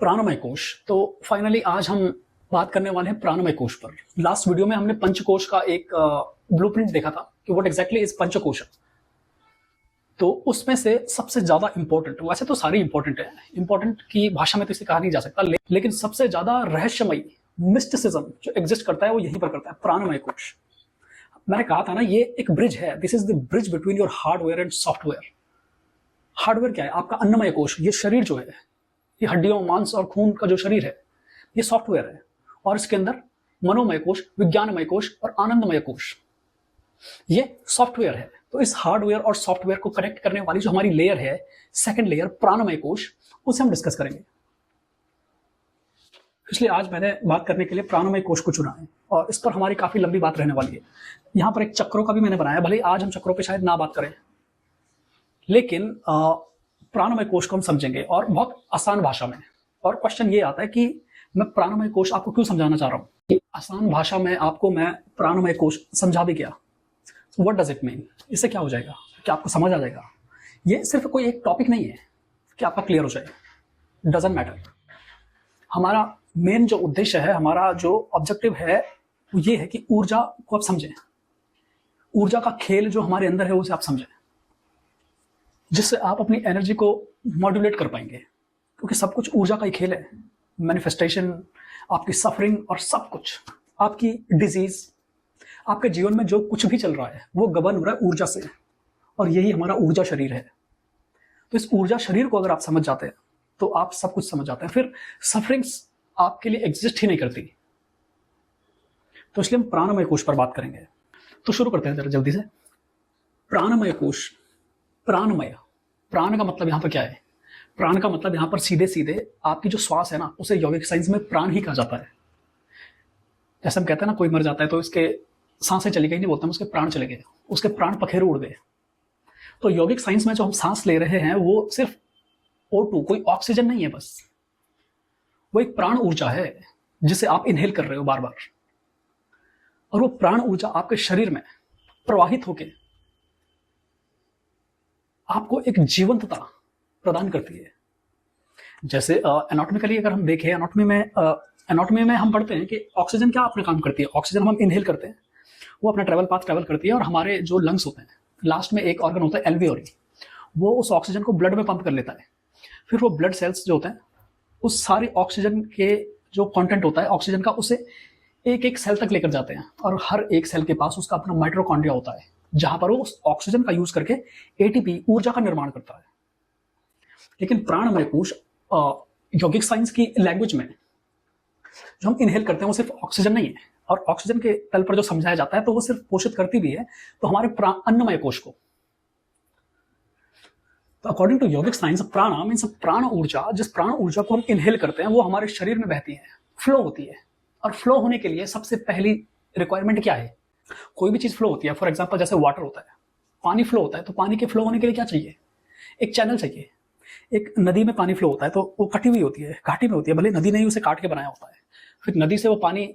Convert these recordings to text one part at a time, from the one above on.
प्राणमय कोश। तो फाइनली आज हम बात करने वाले हैं प्राणमय कोश पर। लास्ट वीडियो में हमने पंचकोश का एक ब्लूप्रिंट देखा था कि व्हाट एग्जैक्टली इज पंचकोश। तो उसमें से सबसे ज्यादा इंपॉर्टेंट, वैसे तो सारी इंपॉर्टेंट है, इंपॉर्टेंट की भाषा में तो इसे कहा नहीं जा सकता, लेकिन सबसे ज्यादा रहस्यमयी मिस्टिसिज्म जो एग्जिस्ट करता है वो यहीं पर करता है, प्राणमय कोश। मैंने कहा था ना, ये एक ब्रिज है। This is the bridge between your hardware and software. Hardware क्या है? आपका अन्नमय कोश, ये शरीर जो है, ये हड्डियों, मांस और खून का जो शरीर है, ये सॉफ्टवेयर है। और इसके अंदर मनोमय कोश, विज्ञानमय कोश और आनंदमय कोश, ये सॉफ्टवेयर है। तो इस हार्डवेयर और सॉफ्टवेयर को कनेक्ट करने वाली जो हमारी लेयर है, सेकंड लेयर प्राणमय कोश, उसे हम डिस्कस करेंगे। इसलिए आज मैंने बात करने के लिए प्राणमय कोश को चुना है और इस पर हमारी काफी लंबी बात रहने वाली है। यहां पर एक चक्रों का भी मैंने बनाया, भले आज हम चक्रों पे शायद ना बात करें, लेकिन प्राणमय कोश को हम समझेंगे और बहुत आसान भाषा में। और क्वेश्चन ये आता है कि मैं प्राणमय कोश आपको क्यों समझाना चाह रहा हूं कि आसान भाषा में आपको मैं प्राणमय कोश समझा भी गया। What does it mean? इससे क्या हो जाएगा? क्या आपको समझ आ जाएगा? ये सिर्फ कोई एक टॉपिक नहीं है कि आपका क्लियर हो जाए, डजंट मैटर। हमारा मेन जो उद्देश्य है, हमारा जो ऑब्जेक्टिव है, वो ये है कि ऊर्जा को आप समझें, ऊर्जा का खेल जो हमारे अंदर है उसे आप समझें, जिससे आप अपनी एनर्जी को मॉड्यूलेट कर पाएंगे। क्योंकि सब कुछ ऊर्जा का ही खेल है। मैनिफेस्टेशन, आपकी सफरिंग और सब कुछ, आपकी डिजीज, आपके जीवन में जो कुछ भी चल रहा है वो गवर्न हो रहा है ऊर्जा से, और यही हमारा ऊर्जा शरीर है। तो इस ऊर्जा शरीर को अगर आप समझ जाते हैं तो आप सब कुछ समझ जाते हैं, फिर सफरिंग्स आपके लिए एग्जिस्ट ही नहीं करती। तो इसलिए हम प्राणमय कोश पर बात करेंगे। तो शुरू करते हैं जरा जल्दी से। प्राणमय कोश, प्राणमय, प्राण का मतलब यहां पर क्या है? प्राण का मतलब यहां पर सीधे सीधे आपकी जो श्वास है ना, उसे यौगिक साइंस में प्राण ही कहा जाता है। जैसे हम कहते हैं ना, कोई मर जाता है तो इसके सांसें चली गई नहीं बोलते हम, उसके प्राण चले गए, उसके प्राण पखेरु उड़ गए। तो यौगिक साइंस में जो हम सांस ले रहे हैं वो सिर्फ O2, कोई ऑक्सीजन नहीं है, बस वो एक प्राण ऊर्जा है जिसे आप इनहेल कर रहे हो बार बार। और वो प्राण ऊर्जा आपके शरीर में प्रवाहित होकर आपको एक जीवंतता प्रदान करती है। जैसे एनाटॉमिकली अगर हम देखें, एनाटॉमी में हम पढ़ते हैं कि ऑक्सीजन क्या अपना काम करती है। ऑक्सीजन हम इनहेल करते हैं, वो अपना ट्रैवल पाथ ट्रैवल करती है और हमारे जो लंग्स होते हैं, लास्ट में एक ऑर्गन होता है एल्वियोली, वो उस ऑक्सीजन को ब्लड में पंप कर लेता है। फिर वो ब्लड सेल्स जो होते हैं, उस सारी ऑक्सीजन के जो कंटेंट होता है ऑक्सीजन का, उसे एक एक सेल तक लेकर जाते हैं और हर एक सेल के पास उसका अपना माइटोकॉन्ड्रिया होता है, जहां पर वो उस ऑक्सीजन का यूज करके एटीपी ऊर्जा का निर्माण करता है। लेकिन प्राणमय कोश यौगिक साइंस की लैंग्वेज में जो हम इनहेल करते हैं वो सिर्फ ऑक्सीजन नहीं है, और ऑक्सीजन के तल पर जो समझाया जाता है तो वो सिर्फ पोषित करती भी है तो हमारे अन्नमय कोश को। तो अकॉर्डिंग टू यौगिक साइंस, प्राण मींस प्राण ऊर्जा, जिस प्राण ऊर्जा को हम इनहेल करते हैं वो हमारे शरीर में बहती है, फ्लो होती है। और फ्लो होने के लिए सबसे पहली रिक्वायरमेंट क्या है? कोई भी चीज फ्लो होती है, फॉर एग्जांपल जैसे वाटर होता है, पानी फ्लो होता है, तो पानी के फ्लो होने के लिए क्या चाहिए? एक चैनल चाहिए। एक नदी में पानी फ्लो होता है तो वो कटी हुई होती है, घाटी में होती है, भले नदी ने ही उसे काट के बनाया होता है। फिर नदी से वो पानी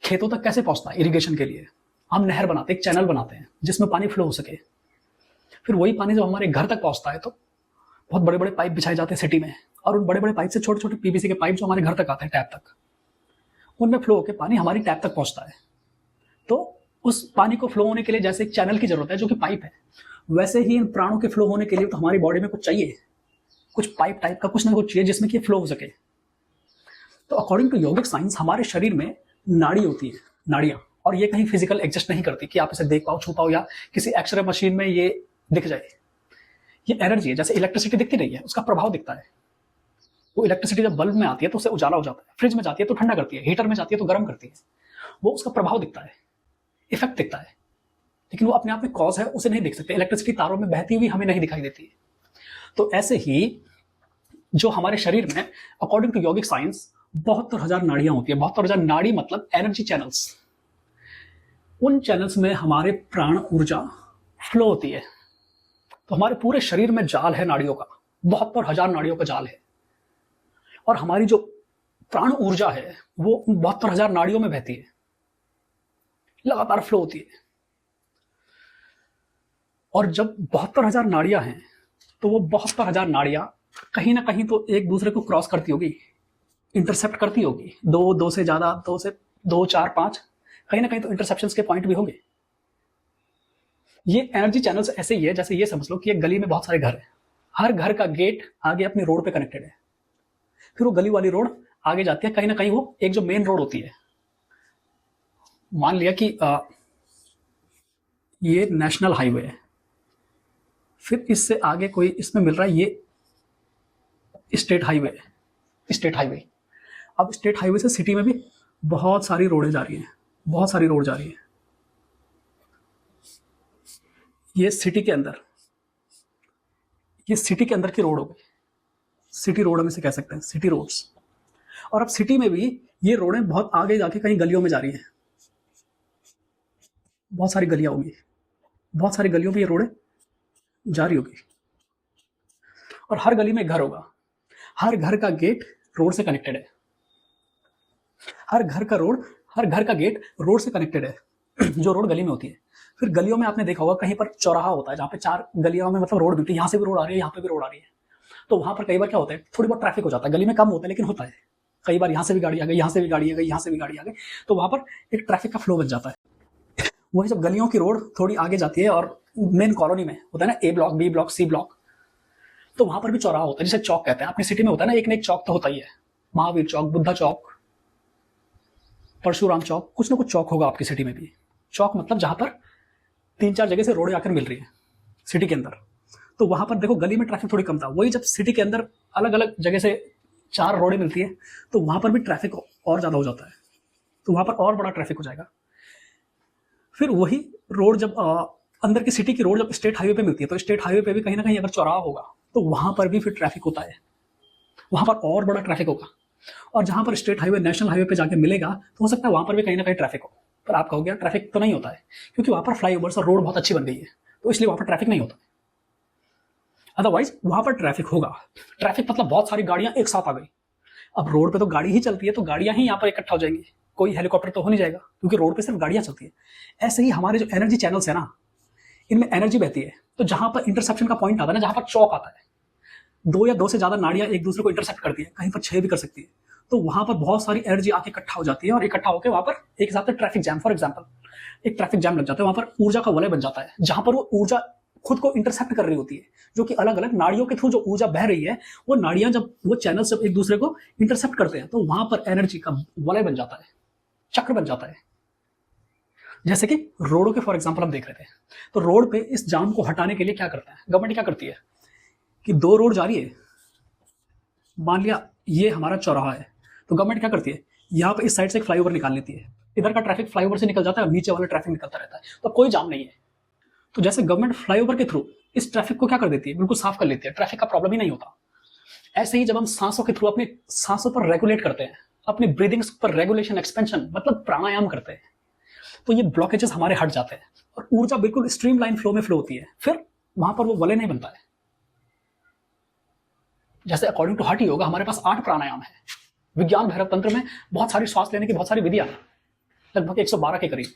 खेतों तक कैसे पहुंचता है? इरिगेशन के लिए हम नहर बनाते हैं, एक चैनल बनाते हैं जिसमें पानी फ्लो हो सके। फिर वही पानी जब हमारे घर तक पहुंचता है तो बहुत बड़े बड़े पाइप बिछाए जाते हैं सिटी में, और उन बड़े बड़े पाइप से छोटे छोटे पीवीसी के पाइप जो हमारे घर तक आते हैं, टैप तक, उनमें फ्लो होकर पानी हमारी टैप तक पहुंचता है। तो उस पानी को फ्लो होने के लिए जैसे एक चैनल की जरूरत है जो कि पाइप है, वैसे ही इन प्राणों के फ्लो होने के लिए तो हमारी बॉडी में कुछ चाहिए, कुछ पाइप टाइप का कुछ ना कुछ चाहिए जिसमें कि फ्लो हो सके। तो अकॉर्डिंग टू यौगिक साइंस हमारे शरीर में नाड़ी होती है, नाड़ियां, और ये कहीं फिजिकल एग्जिस्ट नहीं करती कि आप इसे देख पाओ, छू पाओ, या किसी एक्सरे मशीन में ये दिख जाए। ये एनर्जी है, जैसे इलेक्ट्रिसिटी दिखती नहीं है, उसका प्रभाव दिखता है। वो इलेक्ट्रिसिटी जब बल्ब में आती है तो उससे उजाला हो जाता है, फ्रिज में जाती है तो ठंडा करती है, हीटर में जाती है तो गर्म करती है। वो उसका प्रभाव दिखता है, इफेक्ट दिखता है, लेकिन वो अपने आप में कॉज है, उसे नहीं देख सकते। इलेक्ट्रिसिटी तारों में बहती हुई हमें नहीं दिखाई देती है। तो ऐसे ही जो हमारे शरीर में अकॉर्डिंग टू यौगिक साइंस 72,000 नाड़ियां होती है। 72,000 नाड़ी मतलब एनर्जी चैनल्स। उन चैनल्स में हमारे प्राण ऊर्जा फ्लो होती है। तो हमारे पूरे शरीर में जाल है नाड़ियों का, 72,000 नाड़ियों का जाल है, और हमारी जो प्राण ऊर्जा है वो 72,000 नाड़ियों में बहती है, लगातार फ्लो होती है। और जब 72,000 नाड़ियां हैं तो वो 72,000 नाड़ियां कहीं ना कहीं तो एक दूसरे को क्रॉस करती होगी, इंटरसेप्ट करती होगी, दो से ज्यादा, दो चार पांच, कहीं ना कहीं तो इंटरसेप्शन के पॉइंट भी होंगे। ये एनर्जी चैनल्स ऐसे ही है जैसे ये समझ लो कि एक गली में बहुत सारे घर है, हर घर का गेट आगे अपनी रोड पे कनेक्टेड है, फिर वो गली वाली रोड आगे जाती है, कहीं ना कहीं वो एक जो मेन रोड होती है, मान लिया कि ये नेशनल हाईवे है, फिर इससे आगे कोई इसमें मिल रहा है ये स्टेट हाईवे है, स्टेट हाईवे। अब स्टेट हाईवे से सिटी में भी बहुत सारी रोडें जा रही हैं, बहुत सारी रोड जा रही है। ये सिटी के अंदर, ये सिटी के अंदर की रोड हो गई, सिटी रोड हम इसे कह सकते हैं, सिटी रोड्स। और अब सिटी में भी ये रोडें बहुत आगे जाके कहीं गलियों में जा रही हैं, बहुत सारी गलियां होगी, बहुत सारी गलियों में ये रोडें जा रही होगी, और हर गली में घर होगा, हर घर का गेट रोड से कनेक्टेड है, हर घर का गेट रोड से कनेक्टेड है, जो रोड गली में होती है। फिर गलियों में आपने देखा होगा कहीं पर चौराहा होता है जहाँ पे चार गलियों में मतलब रोड मिलती है, यहाँ से भी रोड आ रही है, यहाँ पे भी रोड आ रही है, तो वहां पर कई बार क्या होता है, थोड़ी बहुत ट्रैफिक हो जाता है, गली में कम होता है लेकिन होता है, कई बार यहाँ से भी गाड़ी आ गई, यहाँ से भी गाड़ी आ गई, यहाँ से भी गाड़ी आ गई, तो वहां पर एक ट्रैफिक का फ्लो बन जाता है। वही जब गलियों की रोड थोड़ी आगे जाती है और मेन कॉलोनी में होता है ना, A block, B block, C block, तो वहां पर भी चौराहा होता है जिसे चौक कहते हैं। अपनी सिटी में होता है ना, एक न एक चौक तो होता ही है, महावीर चौक, बुद्धा चौक, परशुराम चौक, कुछ ना कुछ चौक होगा आपकी सिटी में भी। चौक मतलब जहां पर 3-4 जगह से रोड आकर मिल रही है सिटी के अंदर, तो वहां पर देखो गली में ट्रैफिक थोड़ी कम था, वही जब सिटी के अंदर अलग अलग जगह से 4 रोडें मिलती है तो वहां पर भी ट्रैफिक और ज्यादा हो जाता है, तो वहां पर और बड़ा ट्रैफिक हो जाएगा। फिर वही रोड जब अंदर की सिटी की रोड जब स्टेट हाईवे पे मिलती है, तो स्टेट हाईवे पे भी कहीं ना कहीं अगर चौराहा होगा तो वहां पर भी फिर ट्रैफिक होता है, वहां पर और बड़ा ट्रैफिक होगा। और जहां पर स्टेट हाईवे नेशनल हाईवे पे जाके मिलेगा तो हो सकता है वहां पर भी कहीं ना कहीं ट्रैफिक हो, पर आप कहोगे ट्रैफिक तो नहीं होता है क्योंकि वहां पर फ्लाईओवर्स और रोड बहुत अच्छी बन गई है, तो इसलिए वहां पर ट्रैफिक नहीं होता है। अदरवाइज वहां पर ट्रैफिक होगा। ट्रैफिक मतलब बहुत सारी गाड़ियां एक साथ आ गई। अब रोड पे तो गाड़ी ही चलती है, तो गाड़ियां ही यहाँ पर इकट्ठा हो जाएंगी, कोई हेलीकॉप्टर तो हो नहीं जाएगा क्योंकि रोड पे सिर्फ गाड़ियां चलती है। ऐसे ही हमारे जो एनर्जी चैनल्स है ना, इनमें एनर्जी बहती है, तो जहां पर इंटरसेप्शन का पॉइंट आता है ना, जहां पर चौक आता है, 2 या 2 से ज्यादा नाड़ियां एक दूसरे को इंटरसेप्ट करती है, कहीं पर 6 भी कर सकती है, तो वहां पर बहुत सारी एनर्जी आके इकट्ठा हो जाती है, और इकट्ठा होकर वहां पर एक हिसाब से ट्रैफिक जैम, फॉर एग्जाम्पल एक ट्रैफिक जैम लग जाता है, वहां पर ऊर्जा का वलय बन जाता है, जहां पर वो ऊर्जा खुद को इंटरसेप्ट कर रही होती है, जो कि अलग अलग नाड़ियों के थ्रू जो ऊर्जा बह रही है, वो नाड़ियां जब वो चैनल्स जब एक दूसरे को इंटरसेप्ट करते हैं तो वहां पर एनर्जी का वलय बन जाता है, चक्र बन जाता है। जैसे कि रोडों के फॉर एग्जाम्पल हम देख रहे थे, तो रोड पे इस जाम को हटाने के लिए क्या करता है गवर्नमेंट, क्या करती है कि 2 रोड जा रही है, मान लिया ये हमारा चौराहा है, तो गवर्नमेंट क्या करती है, यहाँ पे इस साइड से एक फ्लाईओवर निकाल लेती है, इधर का ट्रैफिक फ्लाईओवर से निकल जाता है और नीचे वाला ट्रैफिक निकलता रहता है, तो कोई जाम नहीं है। तो जैसे गवर्नमेंट फ्लाईओवर के थ्रू इस ट्रैफिक को क्या कर देती है, बिल्कुल साफ कर लेती है, ट्रैफिक का प्रॉब्लम ही नहीं होता। ऐसे ही जब हम सांसों के थ्रू अपनी सांसों पर रेगुलेट करते हैं, अपनी ब्रीदिंग्स पर रेगुलेशन, एक्सपेंशन मतलब प्राणायाम करते हैं, तो ये ब्लॉकेजेस हमारे हट जाते हैं और ऊर्जा बिल्कुल स्ट्रीमलाइन फ्लो में फ्लो होती है, फिर वहां पर वो वलय नहीं बनता है। जैसे अकॉर्डिंग टू हठ योगा हमारे पास 8 प्राणायाम है, विज्ञान भैरव तंत्र में बहुत सारी श्वास लेने की बहुत सारी विधियां हैं, लगभग 112 के करीब।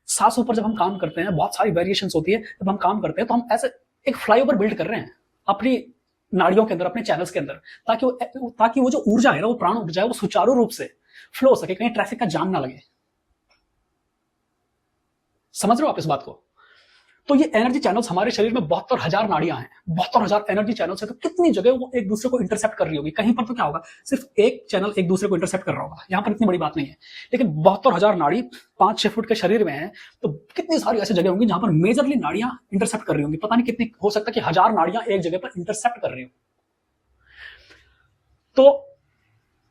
सांसों पर जब हम काम करते हैं बहुत सारी वेरिएशंस होती है, जब हम काम करते हैं तो हम ऐसे एक फ्लाईओवर बिल्ड कर रहे हैं अपनी नाड़ियों के अंदर, अपने चैनल्स के अंदर, ताकि वो जो ऊर्जा है ना, वो प्राण ऊर्जा है, वो सुचारू रूप से फ्लो हो सके, कहीं ट्रैफिक का जाम ना लगे। समझ रहे हो आप इस बात को? तो ये एनर्जी चैनल्स हमारे शरीर में 72,000 नाड़ियां हैं, 72,000 एनर्जी चैनल्स है, तो कितनी जगह वो एक दूसरे को इंटरसेप्ट कर रही होगी। कहीं पर तो क्या होगा, सिर्फ एक चैनल एक दूसरे को इंटरसेप्ट कर रहा होगा, यहां पर इतनी बड़ी बात नहीं है, लेकिन 72,000 नाड़ी 5-6 फुट के शरीर में है, तो कितनी सारी ऐसी जगह होंगी जहां पर मेजरली नाड़ियां इंटरसेप्ट कर रही होंगी। पता नहीं कितनी, हो सकता है कि 1000 नाड़ियां एक जगह पर इंटरसेप्ट कर रही हो। तो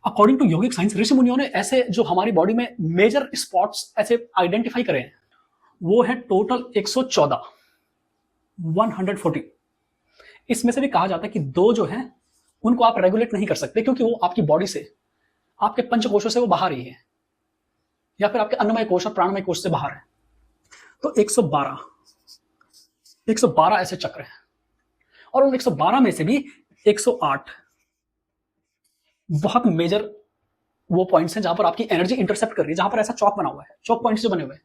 अकॉर्डिंग टू योगिक साइंस, ऋषि मुनियों ने ऐसे जो हमारी बॉडी में मेजर स्पॉट्स ऐसे आइडेंटिफाई करे हैं, वो है टोटल 114, 140। इसमें से भी कहा जाता है कि 2 जो हैं उनको आप रेगुलेट नहीं कर सकते क्योंकि वो आपकी बॉडी से, आपके पंचकोशों से वो बाहर ही है, या फिर आपके अन्नमय कोश और प्राणमय कोश से बाहर है। तो 112 ऐसे चक्र हैं, और उन 112 में से भी 108 बहुत मेजर वो पॉइंट्स हैं जहां पर आपकी एनर्जी इंटरसेप्ट कर रही है, जहां पर ऐसा चौक बना हुआ है, चौक पॉइंट्स जो बने हुए हैं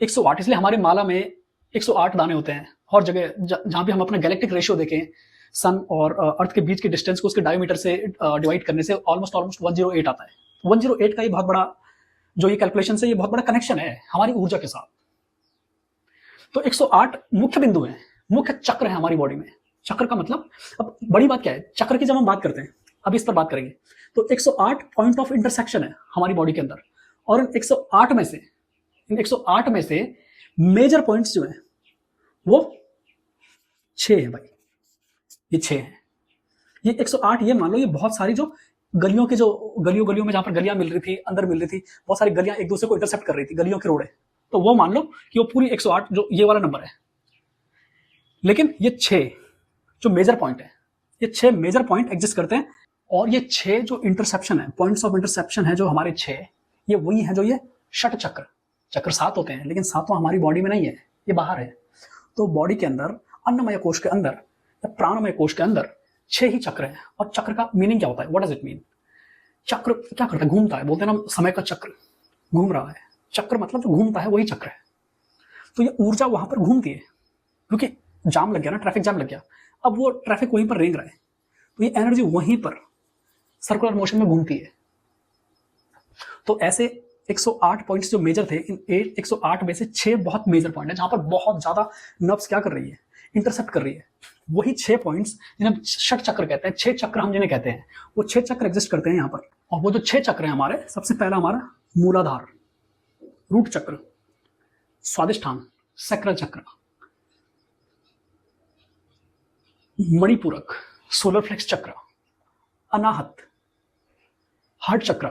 108। इसलिए हमारी माला में 108 दाने होते हैं, और जगह जहां भी हम अपना गैलेक्टिक रेशियो देखें सन और अर्थ के बीच के डिस्टेंस को उसके डायमीटर से डिवाइड करने से ऑलमोस्ट 108 आता है। 108 का ये बहुत बड़ा जो ये कैलकुलेशन है, ये बहुत बड़ा कनेक्शन है हमारी ऊर्जा के साथ। तो 108 मुख्य बिंदु हैं, मुख्य चक्र है हमारी बॉडी में। चक्र का मतलब, अब बड़ी बात क्या है चक्र की, जब हम बात करते हैं अभी इस पर बात करेंगे, तो 108 पॉइंट ऑफ इंटरसेक्शन है हमारी बॉडी के अंदर, और इन 108 में से मेजर पॉइंट्स जो हैं वो 6 हैं भाई, ये 6 हैं। ये 108, ये मान लो ये बहुत सारी जो गलियों के, जो गलियों में जहां पर गलियां मिल रही थी, अंदर मिल रही थी, बहुत सारी गलियां एक दूसरे को इंटरसेप्ट कर रही थी, गलियों के रोड़े, तो वो मान लो कि वो पूरी 108 जो ये वाला नंबर है। लेकिन ये 6 जो मेजर पॉइंट है, ये 6 मेजर पॉइंट एग्जिस्ट करते हैं, और ये 6 जो इंटरसेप्शन है, पॉइंट्स ऑफ इंटरसेप्शन है जो हमारे 6, ये वही है जो ये षट चक्र। चक्र 7 होते हैं, लेकिन 7वां हमारी बॉडी में नहीं है, ये बाहर है। तो बॉडी के अंदर, अन्नमय कोश के अंदर या प्राणमय कोश के अंदर 6 ही चक्र हैं। और चक्र का मीनिंग क्या होता है, व्हाट डज इट मीन? चक्र क्या करता है, घूमता है, बोलते हैं ना समय का चक्र घूम रहा है। चक्र मतलब जो घूमता है वही चक्र है। तो ये ऊर्जा वहां पर घूमती है, क्योंकि जाम लग गया ना, ट्रैफिक जाम लग गया, अब वो ट्रैफिक वहीं पर रेंग रहा है, तो ये एनर्जी वहीं पर सर्कुलर मोशन में घूमती है। तो ऐसे 108 पॉइंट्स जो मेजर थे, इन 108 में से 6 बहुत मेजर पॉइंट है, जहां पर बहुत ज्यादा नर्व्स क्या कर रही है, इंटरसेप्ट कर रही है। वही 6 पॉइंट्स जिन्हें षट चक्र कहते हैं, 6 चक्र हम जिन्हें कहते हैं, वो 6 चक्र एग्जिस्ट करते हैं यहाँ पर। और वो जो 6 चक्र हैं हमारे, सबसे पहला हमारा मूलाधार, रूट चक्र, स्वादिष्ठान, सैक्रल चक्र, मणिपूरक, सोलर फ्लेक्स चक्र, अनाहत, हार्ट चक्र,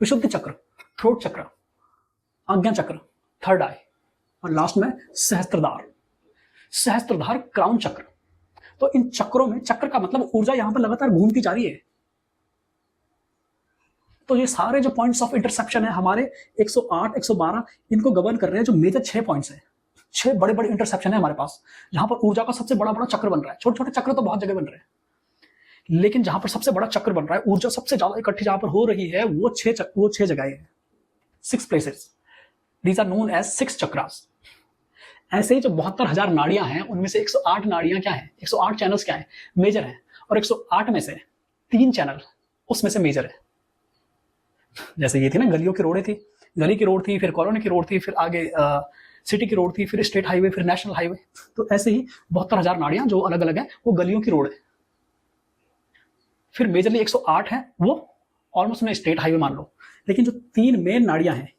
विशुद्धि चक्र, थ्रोट चक्र, आज्ञा चक्र, थर्ड आई, और लास्ट में सहस्त्रधार क्राउन चक्र। तो इन चक्रों में, चक्र का मतलब ऊर्जा यहां पर लगातार घूमती जा रही है। तो ये सारे जो पॉइंट्स ऑफ इंटरसेप्शन है हमारे 108, 112, इनको गवर्न कर रहे हैं जो मेजर 6 पॉइंट्स है। 6 बड़े बड़े इंटरसेप्शन है हमारे पास, जहां पर ऊर्जा का सबसे बड़ा चक्र बन रहा है। छोटे छोटे चक्र तो बहुत जगह बन रहे हैं, लेकिन जहां पर सबसे बड़ा चक्र बन रहा है, ऊर्जा सबसे ज्यादा इकट्ठी जहां पर हो रही है, वो 6 जगह है, 6 places. These are known as 6 chakras. ऐसे ही जो 72,000 नाड़ियां हैं, उनमें से 108 नाड़ियां क्या है, 108 चैनल्स क्या है, मेजर है, और 108 में से 3 चैनल उसमें से मेजर है। जैसे ये थी ना, गलियों की रोडें थी, गली की रोड थी, फिर कॉलोनी की रोड थी, फिर आगे सिटी की रोड थी, फिर स्टेट हाईवे, फिर नेशनल हाईवे। तो ऐसे ही 72,000 नाड़ियां जो अलग अलग है, वो गलियों की रोड है। फिर मेजरली 108 है, वो ऑलमोस्ट उन्हें स्टेट हाईवे मान लो। लेकिन जो 3 मेन नाड़ियां हैं,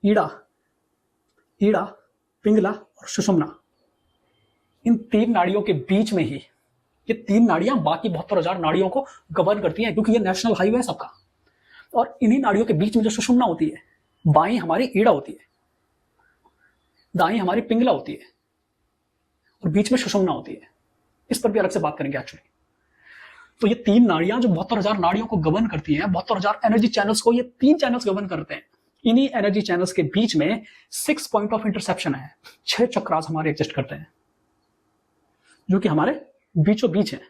ईड़ा, पिंगला और सुषुम्ना, इन 3 नाड़ियों के बीच में ही ये 3 नाड़ियां बाकी 72,000 नाड़ियों को गवर्न करती हैं, क्योंकि ये नेशनल हाईवे है सबका। और इन्हीं नाड़ियों के बीच में जो सुषुम्ना होती है, बाईं हमारी ईड़ा होती है, दाईं हमारी पिंगला होती है, और बीच में सुषुम्ना होती है। इस पर भी अलग से बात करेंगे एक्चुअली। तो ये 3 नाड़ियां जो 72,000 नाड़ियों को गवर्न करती हैं, 72,000 एनर्जी चैनल्स को ये 3 चैनल्स गवर्न करते हैं। इन्हीं एनर्जी चैनल्स के बीच में 6 पॉइंट ऑफ इंटरसेप्शन है, 6 चक्रास हमारे एग्जिस्ट करते हैं, जो कि हमारे बीचों बीच है,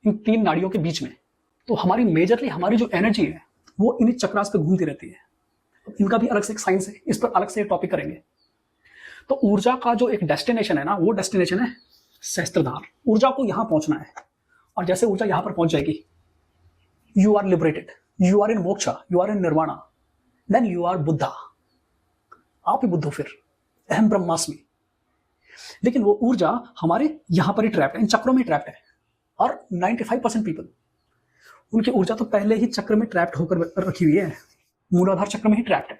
इन 3 नाड़ियों के बीच में। तो हमारी मेजरली हमारी जो एनर्जी है, वो इन्हीं चक्रास पे घूमती रहती है। इनका भी अलग से एक साइंस है, इस पर अलग से एक टॉपिक करेंगे। तो ऊर्जा का जो एक डेस्टिनेशन है ना, वो डेस्टिनेशन है सहस्त्रधार। ऊर्जा को यहां पहुंचना है, और जैसे ऊर्जा यहां पर पहुंच जाएगी, you are liberated, you are in moksha, you are in nirvana, then you are Buddha. आप ही बुद्ध हो फिर, अहम ब्रह्मास्मि। लेकिन वो ऊर्जा हमारे यहां पर ही ट्रैप्ड है, इन चक्रों में ट्रैप्ड है। और 95% पीपल, उनकी ऊर्जा तो पहले ही चक्र में ट्रैप्ड होकर रखी हुई है, मूलाधार चक्र में ही ट्रैप्ड है।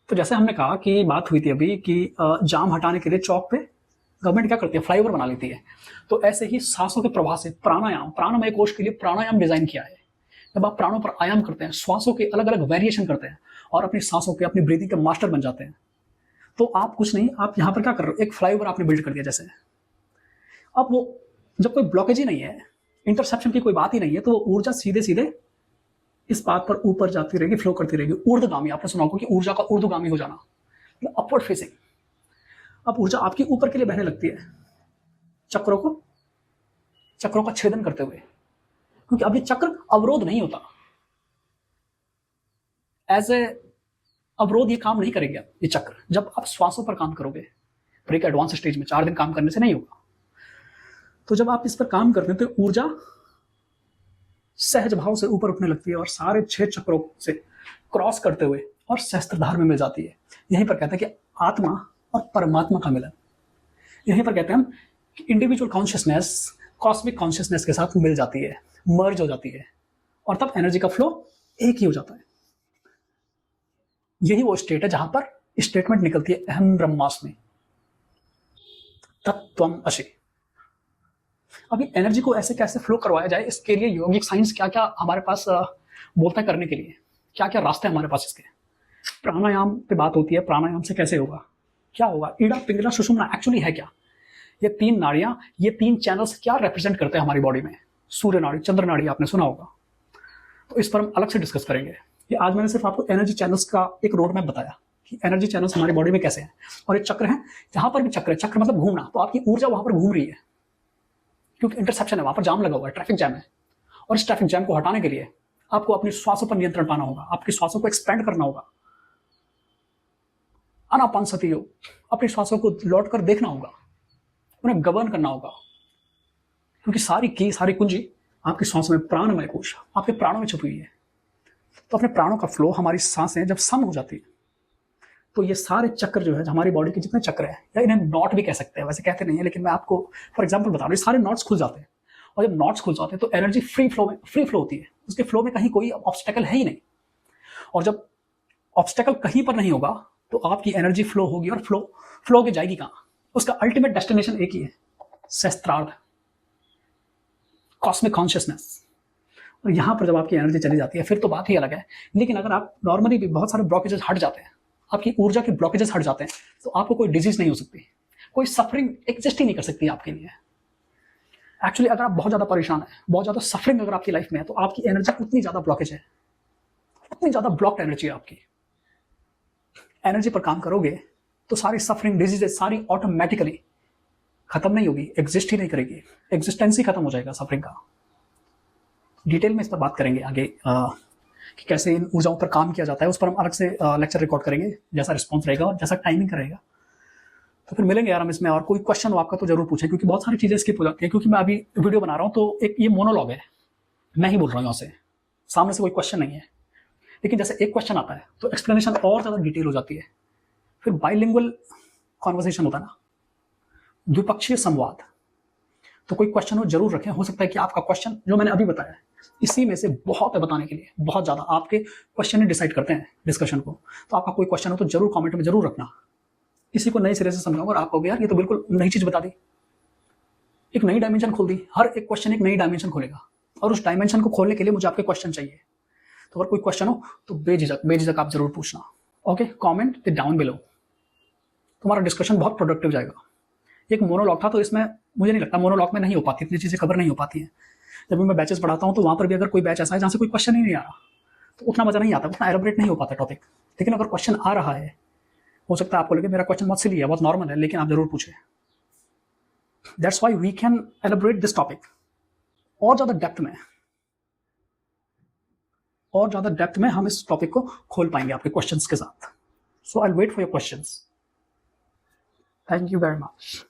तो जैसे हमने कहा कि बात हुई थी अभी कि जाम हटाने के लिए चौक पे गवर्नमेंट क्या करती है, फ्लाईओवर बना लेती है। तो ऐसे ही सांसों के प्रवाह से प्राणायाम, प्राणमय कोश के लिए प्राणायाम डिजाइन किया है। जब आप प्राणों पर आयाम करते हैं, श्वासों के अलग अलग वेरिएशन करते हैं, और अपनी सांसों के, अपनी ब्रीदिंग के मास्टर बन जाते हैं, तो आप कुछ नहीं, आप यहां पर क्या कर रहे हो, एक फ्लाईओवर आपने बिल्ड कर दिया जैसे। अब वो जब कोई ब्लॉकेज ही नहीं है, इंटरसेप्शन की कोई बात ही नहीं है, तो वो ऊर्जा सीधे सीधे इस बात पर ऊपर जाती रहेगी, फ्लो करती रहेगी। ऊर्ध्वगामी, आपने सुना होगा कि ऊर्जा का ऊर्ध्वगामी हो जाना, अपवर्ड फेसिंग। अब ऊर्जा आपकी ऊपर के लिए बहने लगती है, चक्रों का छेदन करते हुए, क्योंकि अब ये चक्र अवरोध नहीं होता, एज ए अवरोध ये काम नहीं करेंगे। ये चक्र जब आप श्वासों पर काम करोगे, पर एक एडवांस स्टेज में 4 दिन काम करने से नहीं होगा, तो जब आप इस पर काम करते हैं तो ऊर्जा सहज भाव से ऊपर उठने लगती है और सारे 6 चक्रों से क्रॉस करते हुए और सहस्त्रधार में मिल जाती है। यहीं पर कहते हैं कि आत्मा और परमात्मा का मिलन। यहीं पर कहते हैं हम कि इंडिविजुअल कॉन्शियसनेस कॉस्मिक कॉन्शियसनेस के साथ मिल जाती है, मर्ज हो जाती है, और तब एनर्जी का फ्लो एक ही हो जाता है। यही वो स्टेट है जहां पर स्टेटमेंट निकलती है अहम ब्रह्मास्मि तत्त्वम असि। अभी एनर्जी को ऐसे कैसे फ्लो करवाया जाए, इसके लिए योगिक साइंस क्या क्या हमारे पास बोलता है करने के लिए, क्या क्या रास्ते हमारे पास इसके। प्राणायाम पे बात होती है, प्राणायाम से कैसे होगा, क्या होगा, ईड़ा पिंगला सुषुम्ना एक्चुअली है क्या, ये 3 नाड़ियां, ये 3 चैनल्स क्या रिप्रेजेंट करते हैं हमारी बॉडी में। सूर्य नाड़ी, चंद्र नाड़ी आपने सुना होगा, तो इस पर हम अलग से डिस्कस करेंगे। ये आज मैंने सिर्फ आपको एनर्जी चैनल्स का एक रोड मैप बताया कि एनर्जी चैनल्स हमारी बॉडी में कैसे हैं। और ये चक्र हैं, जहां पर भी चक्र है, चक्र मतलब घूमना, तो आपकी ऊर्जा वहां पर घूम रही है क्योंकि इंटरसेप्शन है, वहां पर जाम लगा हुआ है, ट्रैफिक जैम है। और इस ट्रैफिक जैम को हटाने के लिए आपको अपनी श्वासों पर नियंत्रण पाना होगा, आपकी श्वासों को एक्सपेंड करना होगा, आनापानसति योग, अपनी श्वासों को लौट कर देखना होगा, उन्हें गवर्न करना होगा, क्योंकि सारी कुंजी आपकी श्वास में, प्राणमय कोश आपके प्राणों में छुपी हुई है। तो अपने प्राणों का फ्लो, हमारी सांसें जब सम हो जाती है तो ये सारे चक्र जो है, हमारी बॉडी के जितने चक्र हैं, या इन्हें नॉट भी कह सकते हैं, वैसे कहते नहीं है, लेकिन मैं आपको फॉर एग्जांपल बता रहा हूँ, सारे नॉट्स खुल जाते हैं। और जब नॉट्स खुल जाते हैं तो एनर्जी फ्री फ्लो होती है, उसके फ्लो में कहीं कोई ऑब्स्टेकल है ही नहीं। और जब ऑब्स्टेकल कहीं पर नहीं होगा तो आपकी एनर्जी फ्लो होगी, और फ्लो होके जाएगी कहाँ, उसका अल्टीमेट डेस्टिनेशन एक ही है, सहस्त्रार्थ, कॉस्मिक कॉन्शियसनेस। और यहां पर जब आपकी एनर्जी चली जाती है फिर तो बात ही अलग है। लेकिन अगर आप नॉर्मली भी बहुत सारे ब्लॉकेजेस हट जाते हैं, आपकी ऊर्जा के ब्लॉकेजेस हट जाते हैं, तो आपको कोई डिजीज नहीं हो सकती, कोई सफरिंग एग्जिस्ट ही नहीं कर सकती आपके लिए। एक्चुअली अगर आप बहुत ज्यादा परेशान है, बहुत ज्यादा सफरिंग अगर आपकी लाइफ में है, तो आपकी एनर्जी उतनी ज्यादा ब्लॉकेज है, उतनी ज्यादा ब्लॉक्ड एनर्जी है आपकी। एनर्जी पर काम करोगे तो सारी सफरिंग डिजीजेस सारी ऑटोमेटिकली खत्म नहीं होगी, एग्जिस्ट ही नहीं करेगी, एग्जिस्टेंस ही खत्म हो जाएगा सफरिंग का। डिटेल में इस पर बात करेंगे आगे कि कैसे इन ऊर्जाओं पर काम किया जाता है, उस पर हम अलग से लेक्चर रिकॉर्ड करेंगे, जैसा रिस्पॉन्स रहेगा और जैसा टाइमिंग का रहेगा। तो फिर मिलेंगे यार हम इसमें, और कोई क्वेश्चन हो आपका तो जरूर पूछें, क्योंकि बहुत सारी चीजें स्किप हो जाती है, क्योंकि मैं अभी वीडियो बना रहा हूँ तो एक ये मोनोलॉग है, मैं ही बोल रहा हूँ यहाँ से, सामने से कोई क्वेश्चन नहीं है। लेकिन जैसे एक क्वेश्चन आता है तो एक्सप्लेनेशन और ज़्यादा डिटेल हो जाती है। फिर बाइलिंगुअल कॉन्वर्सेशन होता है ना, द्विपक्षीय संवाद। तो कोई क्वेश्चन हो जरूर रखें, हो सकता है कि आपका क्वेश्चन जो मैंने अभी बताया है इसी में से बहुत है बताने के लिए, बहुत ज़्यादा आपके क्वेश्चन ही डिसाइड करते हैं डिस्कशन को। तो आपका कोई क्वेश्चन हो तो जरूर कमेंट में जरूर रखना, इसी को नए सिरे से समझाऊंगा और आप कहोगे यार ये तो बिल्कुल नई चीज़ बता दी, एक नई डायमेंशन खोल दी। हर एक क्वेश्चन एक नई डायमेंशन खोलेगा, और उस डायमेंशन को खोलने के लिए मुझे आपके क्वेश्चन चाहिए। तो अगर कोई क्वेश्चन हो तो बेझिझक आप जरूर पूछना। ओके, कमेंट डाउन बिलो, तुम्हारा डिस्कशन बहुत प्रोडक्टिव जाएगा। एक मोनोलॉग था तो इसमें मुझे नहीं लगता, मोनोलॉग में नहीं हो पाती, इतनी चीज़ें कवर नहीं हो पाती हैं। जब भी मैं बैचेस पढ़ाता हूँ तो वहाँ पर भी अगर कोई बैच ऐसा है जहाँ से कोई क्वेश्चन ही नहीं आ रहा तो उतना मजा नहीं आता, उतना एलोबरेट नहीं हो पाता टॉपिक। लेकिन अगर क्वेश्चन आ रहा है, हो सकता है आपको लगे मेरा क्वेश्चन बहुत सिली है, बहुत नॉर्मल है, लेकिन आप जरूर पूछें। That's why we can elaborate this topic और ज़्यादा डेप्थ में हम इस टॉपिक को खोल पाएंगे आपके क्वेश्चंस के साथ। So I will wait for your questions. Thank you very much.